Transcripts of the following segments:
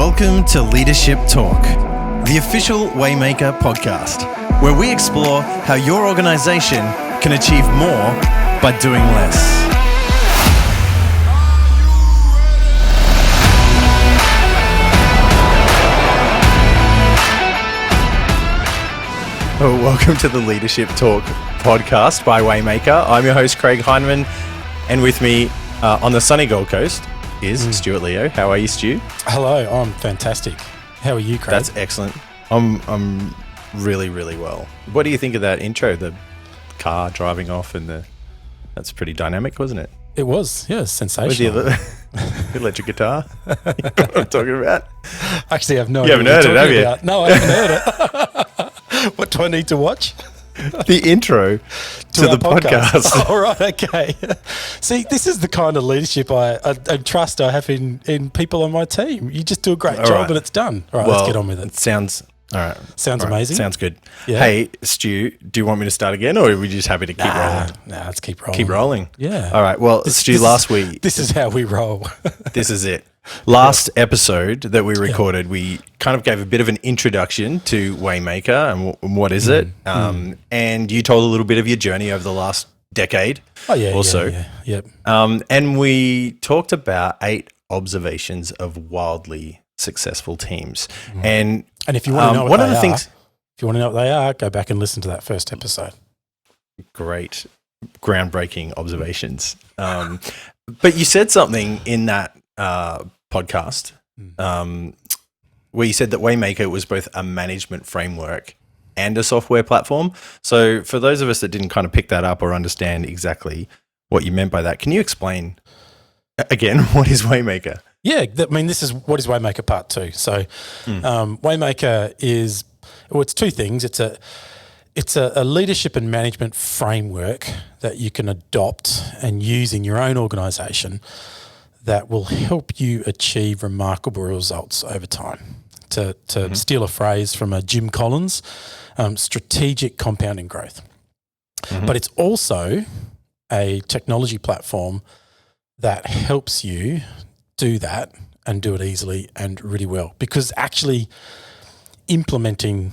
Welcome to Leadership Talk, the official Waymaker podcast, where we explore how your organization can achieve more by doing less. Welcome to the Leadership Talk podcast by Waymaker. I'm your host, Craig Heineman, and with me on the sunny Gold Coast is Stuart Leo. How are you, Stu? Hello, I'm fantastic. How are you, Craig? That's excellent. I'm really, really well. What do you think of that intro? The car driving off that's pretty dynamic, wasn't it? It was, yeah, sensational. With the electric guitar? You know what I'm talking about? Actually, I have no idea. You haven't heard it, have you? About. No, I haven't heard it. What do I need to watch? The intro to the podcast. All right, okay. See, this is the kind of leadership I trust I have in people on my team. You just do a great job and it's done. All right, let's get on with it. Sounds amazing. Sounds good. Yeah. Hey, Stu, do you want me to start again, or are we just happy to keep rolling? Let's keep rolling. Keep rolling. Yeah. All right. Well, Stu, last week. This is how we roll. This is it. Last episode that we recorded, we kind of gave a bit of an introduction to Waymaker and what is it. And you told a little bit of your journey over the last decade or so. Yep. And we talked about 8 observations of wildly successful teams. And if you want to know if you want to know what they are, go back and listen to that first episode. Great, groundbreaking observations. But you said something in that podcast where you said that Waymaker was both a management framework and a software platform. So for those of us that didn't kind of pick that up or understand exactly what you meant by that, can you explain again what is Waymaker? Yeah, this is what is Waymaker part 2. So Waymaker is, it's 2 things. It's a leadership and management framework that you can adopt and use in your own organisation that will help you achieve remarkable results over time. To steal a phrase from Jim Collins, strategic compounding growth. But it's also a technology platform that helps you do that and do it easily and really well. Because actually implementing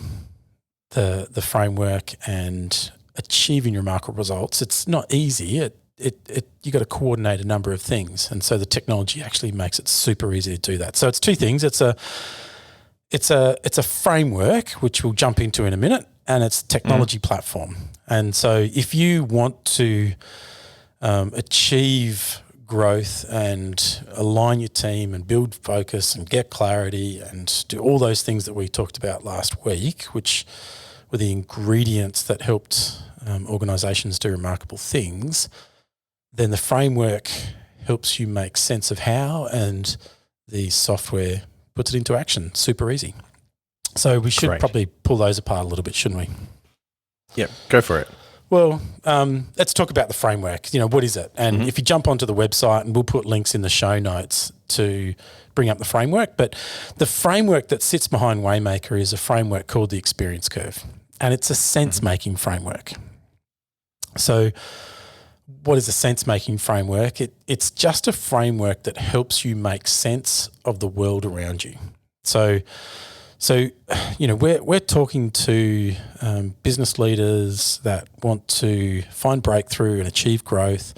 the framework and achieving remarkable results, it's not easy. You got to coordinate a number of things, and so the technology actually makes it super easy to do that. So it's 2 things. It's a framework, which we'll jump into in a minute, and it's a technology platform. And so if you want to achieve growth and align your team and build focus and get clarity and do all those things that we talked about last week, which were the ingredients that helped organisations do remarkable things, then the framework helps you make sense of how, and the software puts it into action. Super easy. So we should probably pull those apart a little bit, shouldn't we? Yep, go for it. Well, let's talk about the framework. What is it? And if you jump onto the website, and we'll put links in the show notes to bring up the framework, but the framework that sits behind Waymaker is a framework called the experience curve, and it's a sense-making framework. So what is a sense-making framework? It's just a framework that helps you make sense of the world around you. So we're talking to business leaders that want to find breakthrough and achieve growth.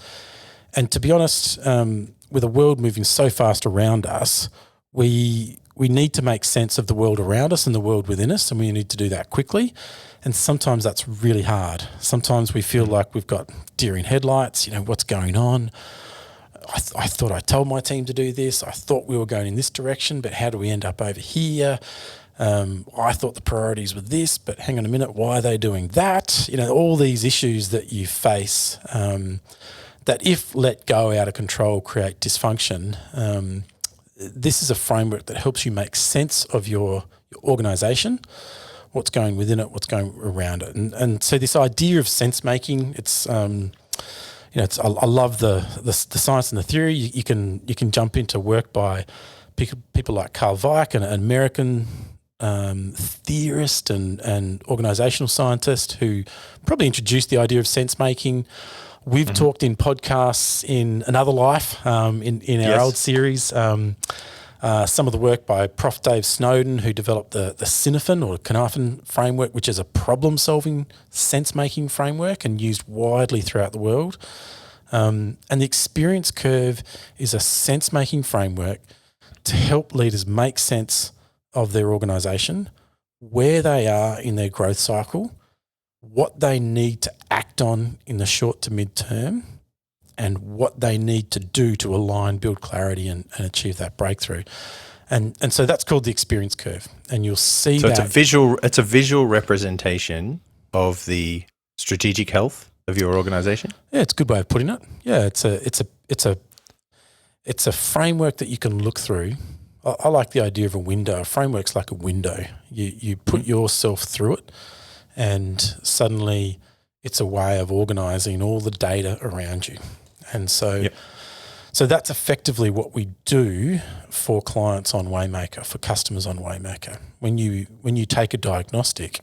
And to be honest, with the world moving so fast around us, we need to make sense of the world around us and the world within us, and we need to do that quickly. And sometimes that's really hard. Sometimes we feel like we've got deer in headlights. What's going on? I thought I told my team to do this. I thought we were going in this direction, but how do we end up over here? I thought the priorities were this, but hang on a minute, why are they doing that? All these issues that you face that, if let go out of control, create dysfunction. This is a framework that helps you make sense of your organisation, what's going within it, what's going around it. And so this idea of sense making, it's I love the science and the theory. You can jump into work by people like Carl Weick, an American theorist and organizational scientist who probably introduced the idea of sense making. We've talked in podcasts in another life, in our old series Some of the work by Prof. Dave Snowden, who developed the Cynefin or Cynefin framework, which is a problem-solving, sense-making framework and used widely throughout the world. And the experience curve is a sense-making framework to help leaders make sense of their organisation, where they are in their growth cycle, what they need to act on in the short to mid-term, and what they need to do to align, build clarity and achieve that breakthrough. And so that's called the experience curve. And you'll see so that. It's a visual representation of the strategic health of your organization? Yeah, it's a good way of putting it. Yeah, it's a framework that you can look through. I like the idea of a window. A framework's like a window. You put yourself through it, and suddenly it's a way of organising all the data around you. And so that's effectively what we do for clients on Waymaker, for customers on Waymaker. When you take a diagnostic,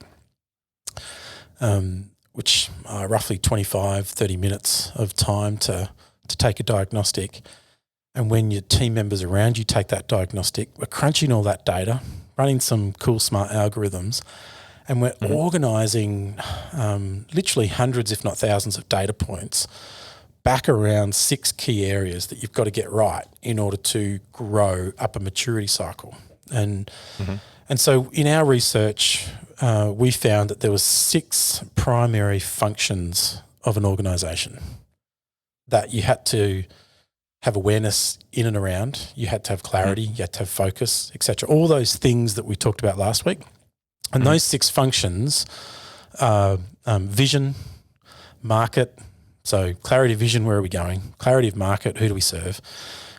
which are roughly 25, 30 minutes of time to take a diagnostic, and when your team members around you take that diagnostic, we're crunching all that data, running some cool smart algorithms, and we're organising literally hundreds, if not thousands, of data points back around 6 key areas that you've got to get right in order to grow up a maturity cycle. And so in our research, we found that there was 6 primary functions of an organisation that you had to have awareness in and around, you had to have clarity, you had to have focus, etc. All those things that we talked about last week. And those 6 functions are vision, market. So clarity of vision, where are we going? Clarity of market, who do we serve?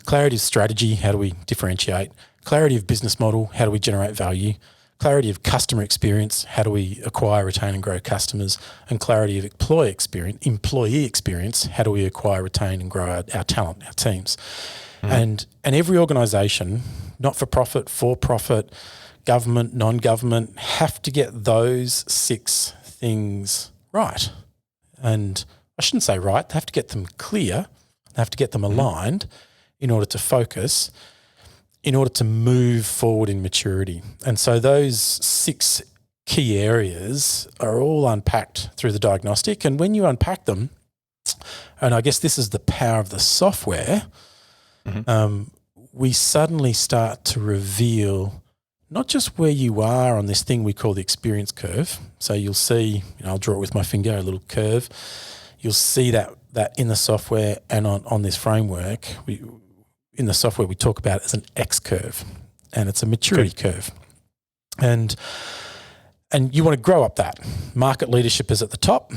Clarity of strategy, how do we differentiate? Clarity of business model, how do we generate value? Clarity of customer experience, how do we acquire, retain and grow customers? And clarity of employee experience, how do we acquire, retain and grow our talent, our teams? And every organisation, not-for-profit, for-profit, government, non-government, have to get those 6 things right. And I shouldn't say right, they have to get them clear, they have to get them aligned in order to focus, in order to move forward in maturity. And so those 6 key areas are all unpacked through the diagnostic. And when you unpack them, and I guess this is the power of the software, we suddenly start to reveal not just where you are on this thing we call the experience curve. So you'll see, I'll draw it with my finger, a little curve. You'll see that in the software and on this framework, in the software we talk about it as an X curve, and it's a maturity curve. And you want to grow up that. Market leadership is at the top.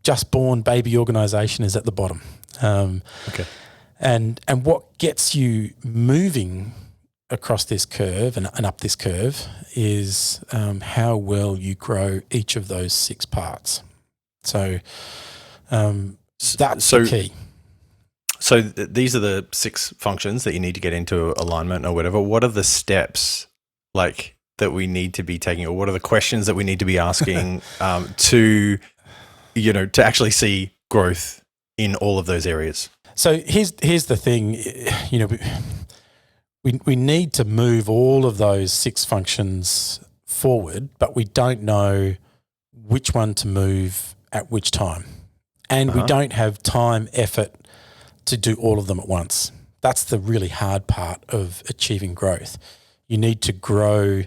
Just born baby organisation is at the bottom. And what gets you moving across this curve and up this curve is how well you grow each of those 6 parts. So that's the key. So these are the 6 functions that you need to get into alignment or whatever. What are the steps that we need to be taking, or what are the questions that we need to be asking to actually see growth in all of those areas? So here's the thing, we need to move all of those 6 functions forward, but we don't know which one to move at which time. And we don't have time, effort to do all of them at once. That's the really hard part of achieving growth. You need to grow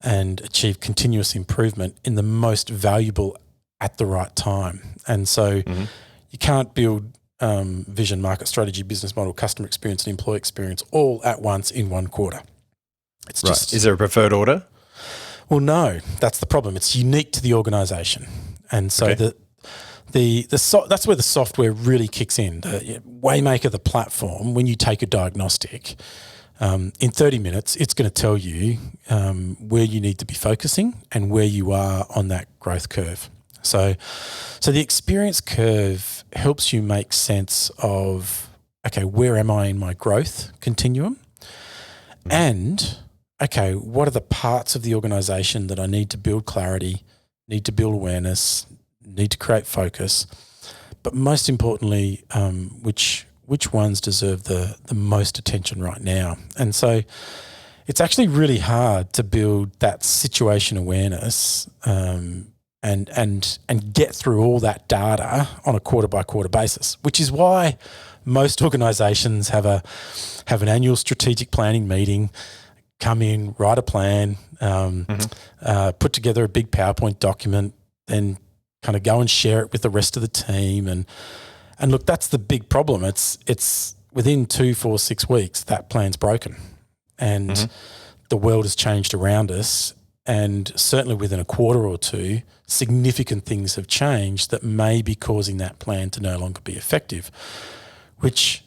and achieve continuous improvement in the most valuable at the right time. And so you can't build vision, market strategy, business model, customer experience and employee experience all at once in one quarter. It's just, is there a preferred order? Well, no, that's the problem. It's unique to the organisation. And so that's where the software really kicks in. The Waymaker, the platform, when you take a diagnostic, in 30 minutes, it's going to tell you where you need to be focusing and where you are on that growth curve. So the experience curve helps you make sense of, okay, where am I in my growth continuum? And, okay, what are the parts of the organisation that I need to build clarity, need to build awareness, need to create focus, but most importantly, which which ones deserve the most attention right now. And so it's actually really hard to build that situation awareness and get through all that data on a quarter by quarter basis, which is why most organisations have an annual strategic planning meeting, come in, write a plan, put together a big PowerPoint document, then kind of go and share it with the rest of the team. And look, that's the big problem. It's within 2, 4, 6 weeks that plan's broken, and the world has changed around us. And certainly within a quarter or two, significant things have changed that may be causing that plan to no longer be effective, which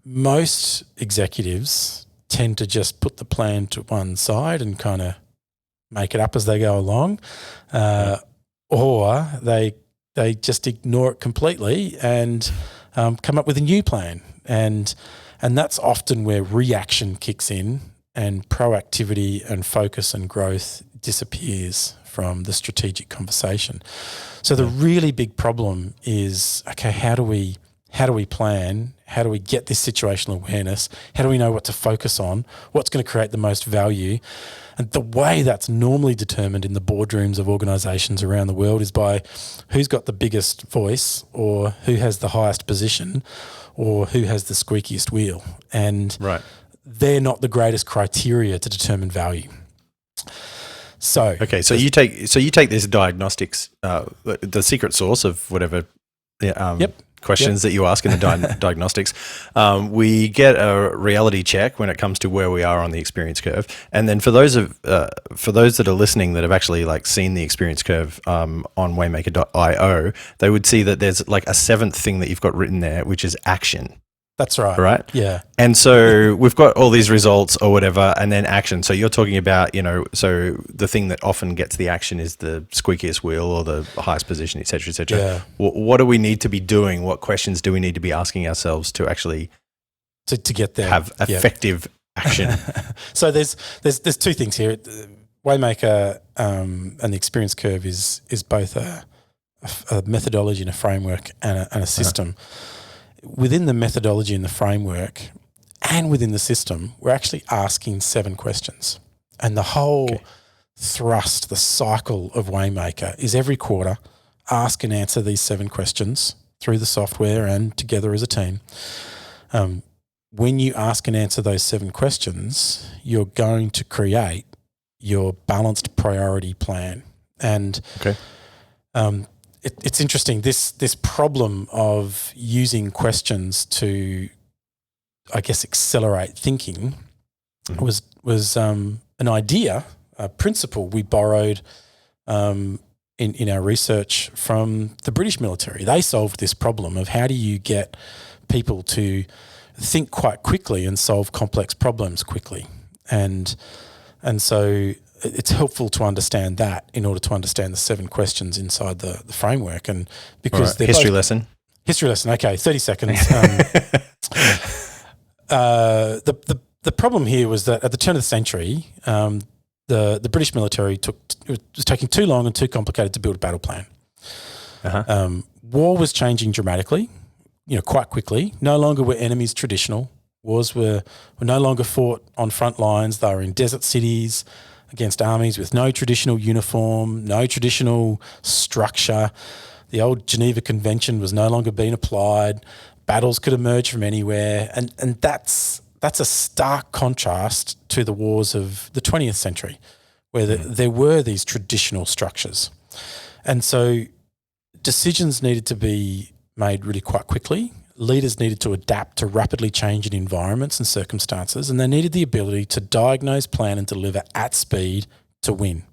most executives tend to just put the plan to one side and kind of make it up as they go along, or they just ignore it completely and come up with a new plan. And that's often where reaction kicks in and proactivity and focus and growth disappears from the strategic conversation. So the really big problem is, okay, how do we plan? How do we get this situational awareness? How do we know what to focus on? What's going to create the most value? And the way that's normally determined in the boardrooms of organisations around the world is by who's got the biggest voice, or who has the highest position, or who has the squeakiest wheel. And they're not the greatest criteria to determine value. So you take this diagnostics, the secret source of whatever questions that you ask in the diagnostics. We get a reality check when it comes to where we are on the experience curve, and then for those that are listening that have actually seen the experience curve on Waymaker.io, they would see that there's a seventh thing that you've got written there, which is action. That's right. Right? Yeah. And so we've got all these results or whatever, and then action. So you're talking about, so the thing that often gets the action is the squeakiest wheel or the highest position, et cetera, et cetera. Yeah. What do we need to be doing? What questions do we need to be asking ourselves to actually to get there, have effective action? So there's two things here. Waymaker and the experience curve is both a methodology and a framework and a system. Within the methodology and the framework and within the system, we're actually asking 7 questions. And the whole thrust, the cycle of Waymaker is every quarter, ask and answer these 7 questions through the software and together as a team. When you ask and answer those 7 questions, you're going to create your balanced priority plan. And it's interesting, this problem of using questions to, I guess, accelerate thinking was an idea, a principle we borrowed in our research from the British military. They solved this problem of how do you get people to think quite quickly and solve complex problems quickly. And so it's helpful to understand that in order to understand the 7 questions inside the framework. And because they're history lesson. Okay, 30 seconds. The problem here was that at the turn of the century, the British military it was taking too long and too complicated to build a battle plan. War was changing dramatically, quite quickly. No longer were enemies traditional. Wars were no longer fought on front lines. They were in desert cities against armies with no traditional uniform, no traditional structure. The old Geneva Convention was no longer being applied. Battles could emerge from anywhere. And that's a stark contrast to the wars of the 20th century, where there were these traditional structures. And so decisions needed to be made really quite quickly. Leaders needed to adapt to rapidly changing environments and circumstances, and they needed the ability to diagnose, plan and deliver at speed to win.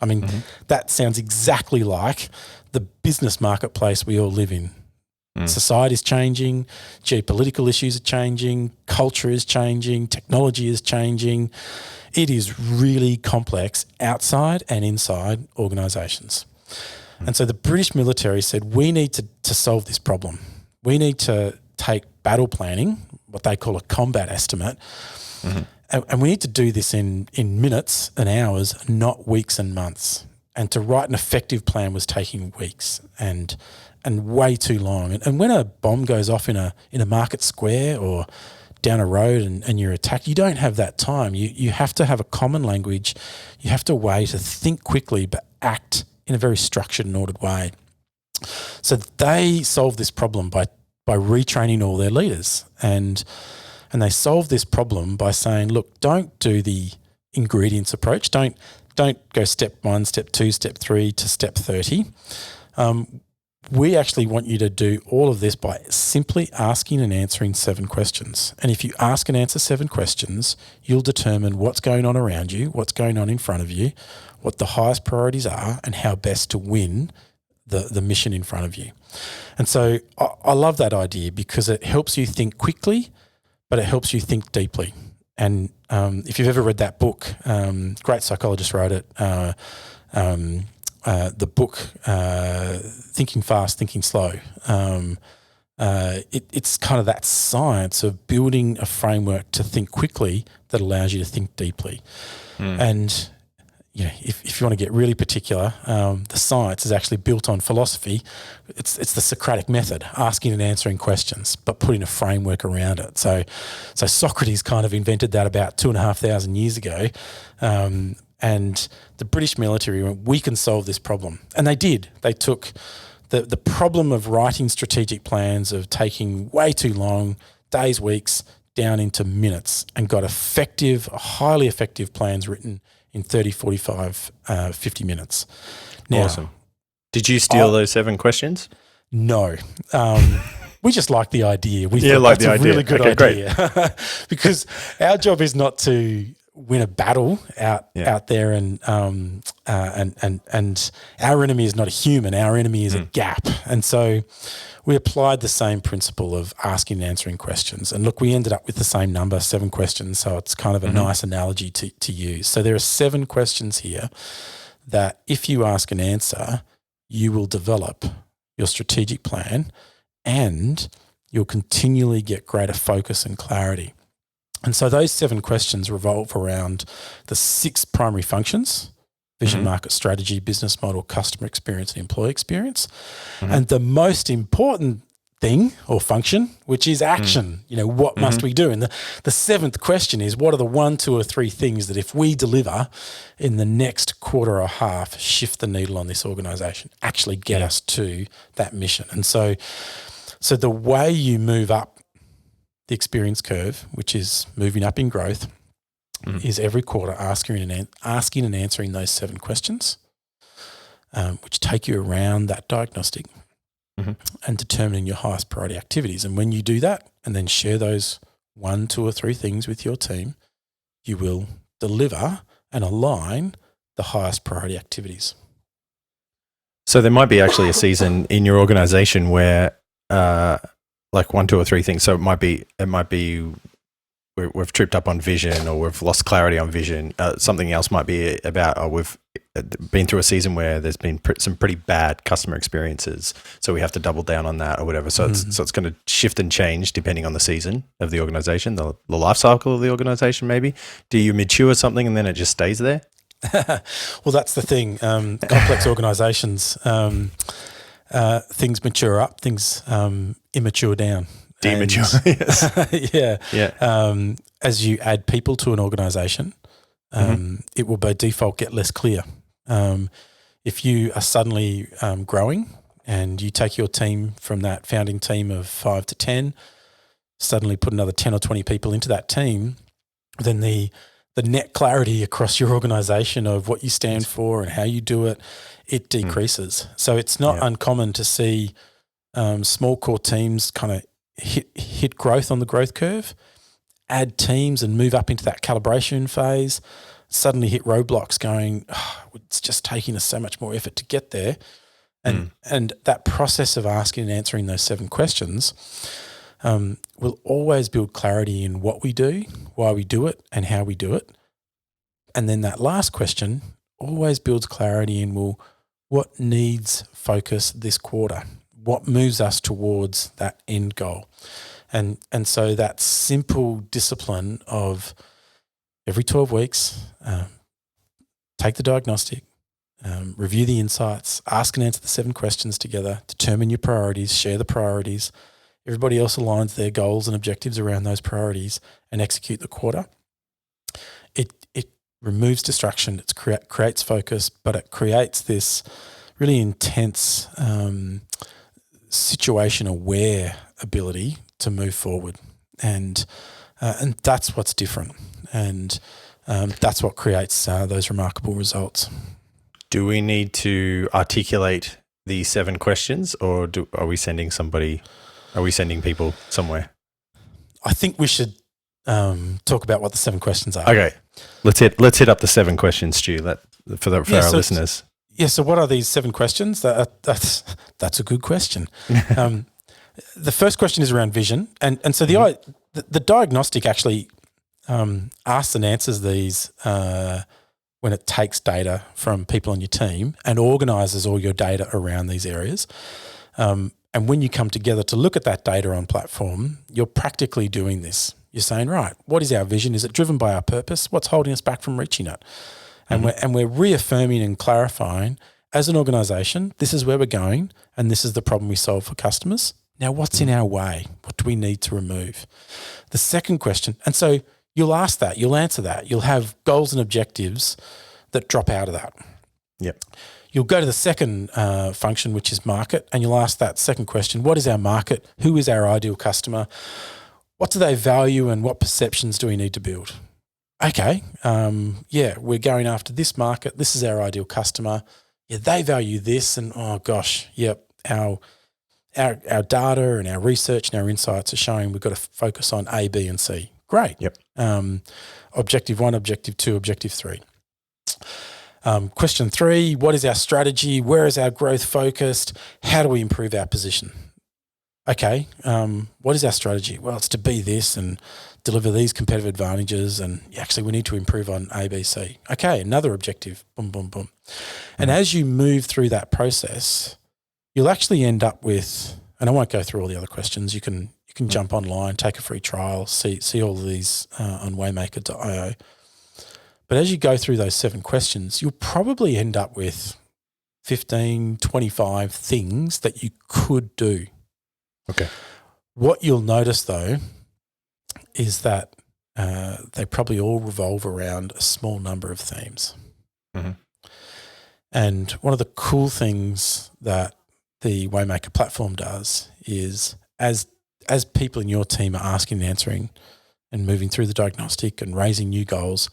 I mean, that sounds exactly like the business marketplace we all live in. Society is changing, geopolitical issues are changing, culture is changing, technology is changing. It is really complex outside and inside organisations. And so the British military said, we need to solve this problem. We need to take battle planning, what they call a combat estimate, and we need to do this in minutes and hours, not weeks and months. and to write an effective plan was taking weeks and way too long. And when a bomb goes off in a market square or down a road and you're attacked, you don't have that time. You have to have a common language. You have to way to think quickly but act in a very structured and ordered way. So they solved this problem by retraining all their leaders. And they solved this problem by saying, look, don't do the ingredients approach. Don't go step 1, step 2, step 3 to step 30. We actually want you to do all of this by simply asking and answering 7 questions. And if you ask and answer 7 questions, you'll determine what's going on around you, what's going on in front of you, what the highest priorities are, and how best to win the mission in front of you. And so I love that idea because it helps you think quickly, but it helps you think deeply. And if you've ever read that book, great psychologist wrote it, the book Thinking Fast, Thinking Slow. It's kind of that science of building a framework to think quickly that allows you to think deeply. And if you want to get really particular, the science is actually built on philosophy. It's the Socratic method, asking and answering questions, but putting a framework around it. So Socrates kind of invented that about 2,500 years ago. And the British military went, we can solve this problem. And they did. They took the problem of writing strategic plans, of taking way too long, days, weeks, down into minutes, and got highly effective plans written in 30, 45, 50 minutes. Now, awesome. Did you steal those 7 questions? No. We just like the idea. We thought like that's a really good idea. Great. Because our job is not to win a battle out there, and our enemy is not a human. Our enemy is a gap. And so we applied the same principle of asking and answering questions. And look, we ended up with the same number, 7 questions. So it's kind of a nice analogy to use. So there are 7 questions here that if you ask and answer, you will develop your strategic plan and you'll continually get greater focus and clarity. And so those 7 questions revolve around the 6 primary functions: vision, market strategy, business model, customer experience, and employee experience. And the most important thing or function, which is action, what must we do? And the 7th question is, what are the 1, 2, or 3 things that if we deliver in the next quarter or half, shift the needle on this organisation, actually get us to that mission? And so the way you move up the experience curve, which is moving up in growth, is every quarter asking and answering those 7 questions, which take you around that diagnostic and determining your highest priority activities. And when you do that and then share those 1, 2, or 3 things with your team, you will deliver and align the highest priority activities. So there might be actually a season in your organization where like 1, 2, or 3 things. So it might be we've tripped up on vision, or we've lost clarity on vision. Something else might be about, we've been through a season where there's been some pretty bad customer experiences, so we have to double down on that or whatever. So it's going to shift and change depending on the season of the organization, the life cycle of the organization. Maybe do you mature something and then it just stays there? Well, that's the thing. Complex organizations, things mature up, things immature down. Demature, yes. Yeah. As you add people to an organisation, it will by default get less clear. If you are suddenly growing and you take your team from that founding team of 5 to 10, suddenly put another 10 or 20 people into that team, then the net clarity across your organisation of what you stand for and how you do it, it decreases. So it's not uncommon to see small core teams kind of hit growth on the growth curve, add teams and move up into that calibration phase, suddenly hit roadblocks going, it's just taking us so much more effort to get there. And that process of asking and answering those 7 questions will always build clarity in what we do, why we do it, and how we do it. And then that last question always builds clarity in, what needs focus this quarter? What moves us towards that end goal? And so that simple discipline of every 12 weeks, take the diagnostic, review the insights, ask and answer the 7 questions together, determine your priorities, share the priorities. Everybody else aligns their goals and objectives around those priorities and execute the quarter. It removes distraction, it creates focus, but it creates this really intense situation-aware ability to move forward. And that's what's different. And that's what creates those remarkable results. Do we need to articulate the 7 questions, or are we sending people somewhere? I think we should talk about what the 7 questions are. Okay, let's hit up the 7 questions, Stu. For our listeners. Yeah. So what are these 7 questions? That's a good question. The first question is around vision, and so the diagnostic actually asks and answers these when it takes data from people on your team and organises all your data around these areas. And when you come together to look at that data on platform, you're practically doing this. You're saying, right, what is our vision? Is it driven by our purpose? What's holding us back from reaching it? And we're reaffirming and clarifying, as an organisation, this is where we're going and this is the problem we solve for customers. Now, what's in our way? What do we need to remove? The second question, and so you'll ask that, you'll answer that, you'll have goals and objectives that drop out of that. Yep. You'll go to the second function, which is market, and you'll ask that second question, what is our market? Who is our ideal customer? What do they value and what perceptions do we need to build? Okay, we're going after this market. This is our ideal customer. Yeah, they value this, and oh gosh, yep, our data and our research and our insights are showing we've got to focus on A, B, and C. Great. Yep. Objective 1, objective 2, objective 3. Question 3, what is our strategy? Where is our growth focused? How do we improve our position? Okay, what is our strategy? Well, it's to be this and deliver these competitive advantages, and actually we need to improve on A, B, C. Okay, another objective, boom, boom, boom. And as you move through that process, you'll actually end up with, and I won't go through all the other questions, you can jump online, take a free trial, see all of these on waymaker.io. But as you go through those 7 questions, you'll probably end up with 15, 25 things that you could do. Okay. What you'll notice, though, is that they probably all revolve around a small number of themes. Mm-hmm. And one of the cool things that the Waymaker platform does is as people in your team are asking and answering and moving through the diagnostic and raising new goals,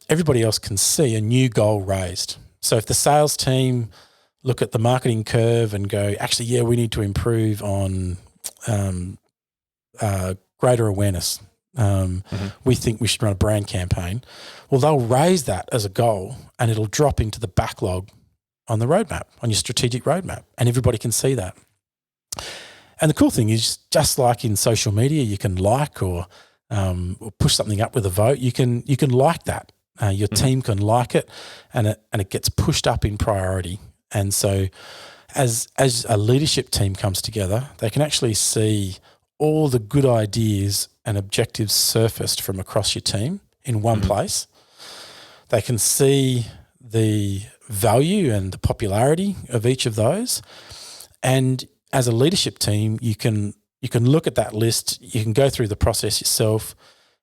everybody else can see a new goal raised. So if the sales team look at the marketing curve and go, actually, yeah, we need to improve on greater awareness. We think we should run a brand campaign. Well, they'll raise that as a goal and it'll drop into the backlog on the roadmap, on your strategic roadmap, and everybody can see that. And the cool thing is, just like in social media, you can like or push something up with a vote. You can like that. Your team can like it, and it gets pushed up in priority. And so, as a leadership team comes together, they can actually see all the good ideas and objectives surfaced from across your team in one place. They can see the value and the popularity of each of those, and as a leadership team, you can look at that list, you can go through the process yourself,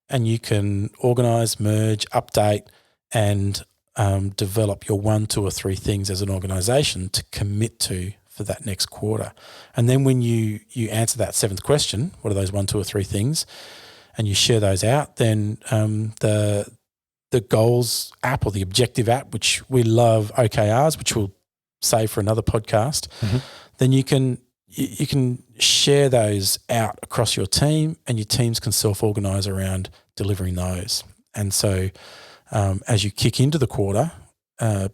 and you can organise, merge, update, and develop your 1, 2, or 3 things as an organisation to commit to for that next quarter. And then when you answer that 7th question, what are those 1, 2, or 3 things, and you share those out, then the goals app or the objective app, which we love OKRs, which we'll save for another podcast, then you can share those out across your team, and your teams can self-organise around delivering those. And so as you kick into the quarter,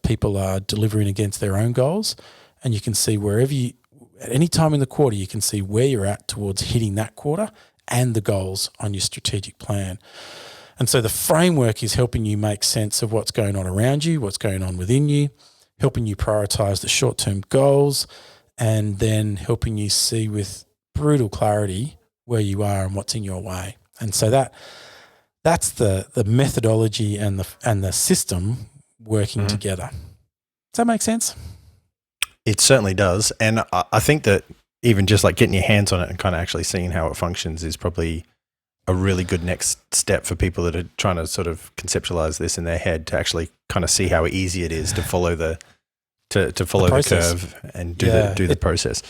people are delivering against their own goals, and you can see at any time in the quarter, you can see where you're at towards hitting that quarter and the goals on your strategic plan. And so the framework is helping you make sense of what's going on around you, what's going on within you, helping you prioritise the short-term goals, and then helping you see with brutal clarity where you are and what's in your way. And so that's the methodology and the system working together. Does that make sense? It certainly does. And I think that even just like getting your hands on it and kind of actually seeing how it functions is probably a really good next step for people that are trying to sort of conceptualize this in their head, to actually kind of see how easy it is to follow the curve and do the process.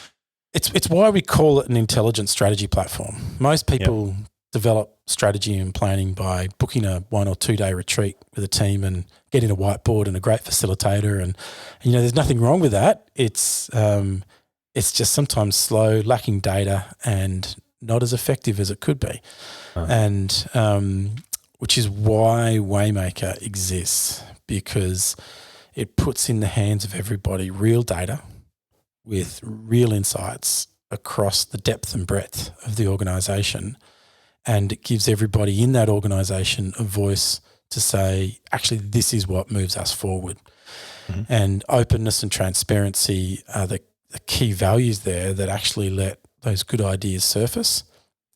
It's why we call it an intelligent strategy platform. Most people develop strategy and planning by booking a 1 or 2 day retreat with a team and getting a whiteboard and a great facilitator. And there's nothing wrong with that. It's just sometimes slow, lacking data, and not as effective as it could be. And which is why Waymaker exists, because it puts in the hands of everybody real data with real insights across the depth and breadth of the organisation, and it gives everybody in that organisation a voice to say, actually, this is what moves us forward. Mm-hmm. And openness and transparency are the key values there that actually let those good ideas surface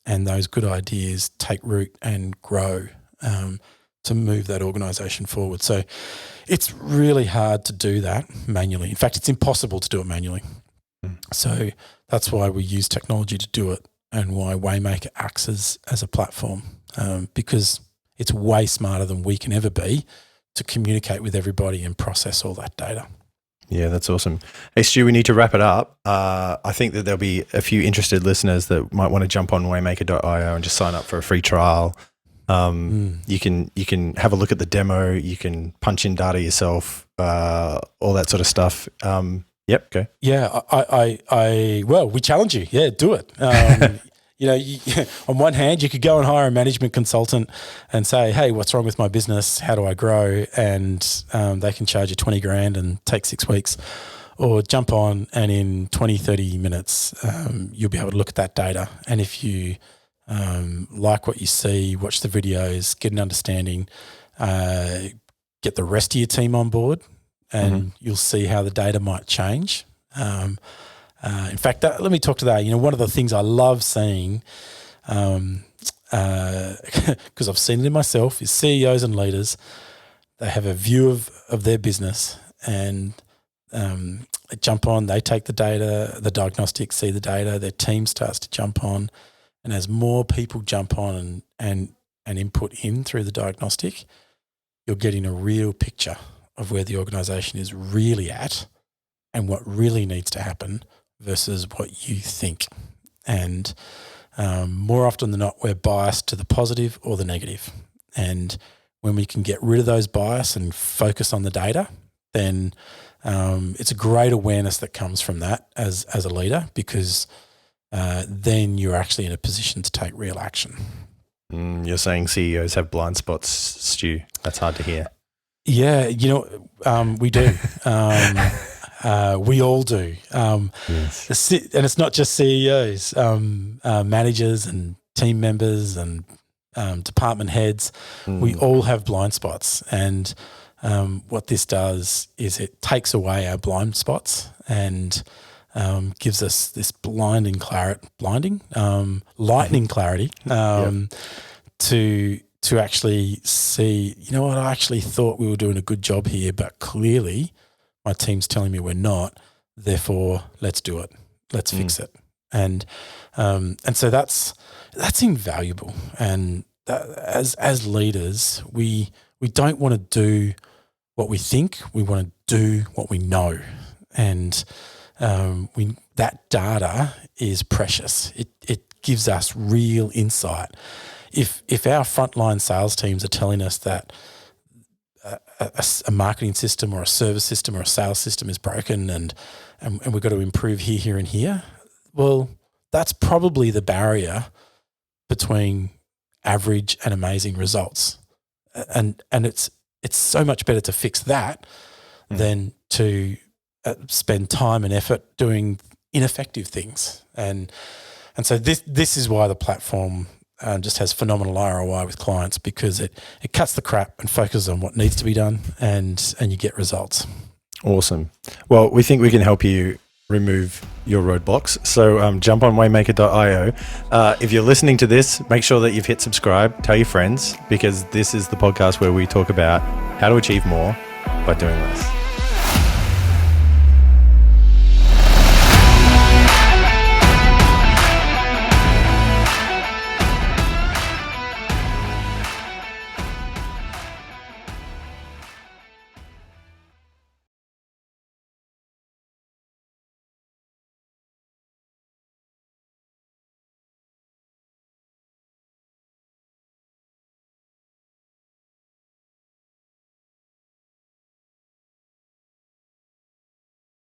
and those good ideas take root and grow to move that organisation forward. So it's really hard to do that manually. In fact, it's impossible to do it manually. So that's why we use technology to do it, and why Waymaker acts as a platform, because it's way smarter than we can ever be to communicate with everybody and process all that data. Yeah, that's awesome. Hey, Stu, we need to wrap it up. I think that there'll be a few interested listeners that might want to jump on waymaker.io and just sign up for a free trial. You can have a look at the demo. You can punch in data yourself, all that sort of stuff. Yep, go. Yeah, well, we challenge you. Yeah, do it. On one hand, you could go and hire a management consultant and say, hey, what's wrong with my business? How do I grow? And they can charge you $20,000 and take 6 weeks. Or jump on and in 20, 30 minutes, you'll be able to look at that data. And if you like what you see, watch the videos, get an understanding, get the rest of your team on board, and you'll see how the data might change. In fact, let me talk to that. One of the things I love seeing, because I've seen it in myself, is CEOs and leaders. They have a view of their business, and they jump on. They take the data, the diagnostics, see the data. Their team starts to jump on, and as more people jump on and input in through the diagnostic, you're getting a real picture of where the organisation is really at and what really needs to happen versus what you think. And more often than not, we're biased to the positive or the negative. And when we can get rid of those bias and focus on the data, then it's a great awareness that comes from that as a leader, because then you're actually in a position to take real action. You're saying CEOs have blind spots, Stu. That's hard to hear. Yeah, we do. We all do. Yes. And it's not just CEOs, managers and team members and department heads. We all have blind spots. And what this does is it takes away our blind spots and gives us this lightning clarity to actually see, I actually thought we were doing a good job here, but clearly my team's telling me we're not. Therefore, let's do it. Let's fix it. And so that's invaluable. And as leaders, we don't want to do what we think. We want to do what we know. And that data is precious. It gives us real insight. If our frontline sales teams are telling us that a marketing system or a service system or a sales system is broken and we've got to improve here and here, well, that's probably the barrier between average and amazing results. And it's so much better to fix that than to spend time and effort doing ineffective things. And so this is why the platform just has phenomenal ROI with clients, because it cuts the crap and focuses on what needs to be done, and you get results. Awesome. Well, we think we can help you remove your roadblocks. So jump on waymaker.io. If you're listening to this, make sure that you've hit subscribe, tell your friends, because this is the podcast where we talk about how to achieve more by doing less.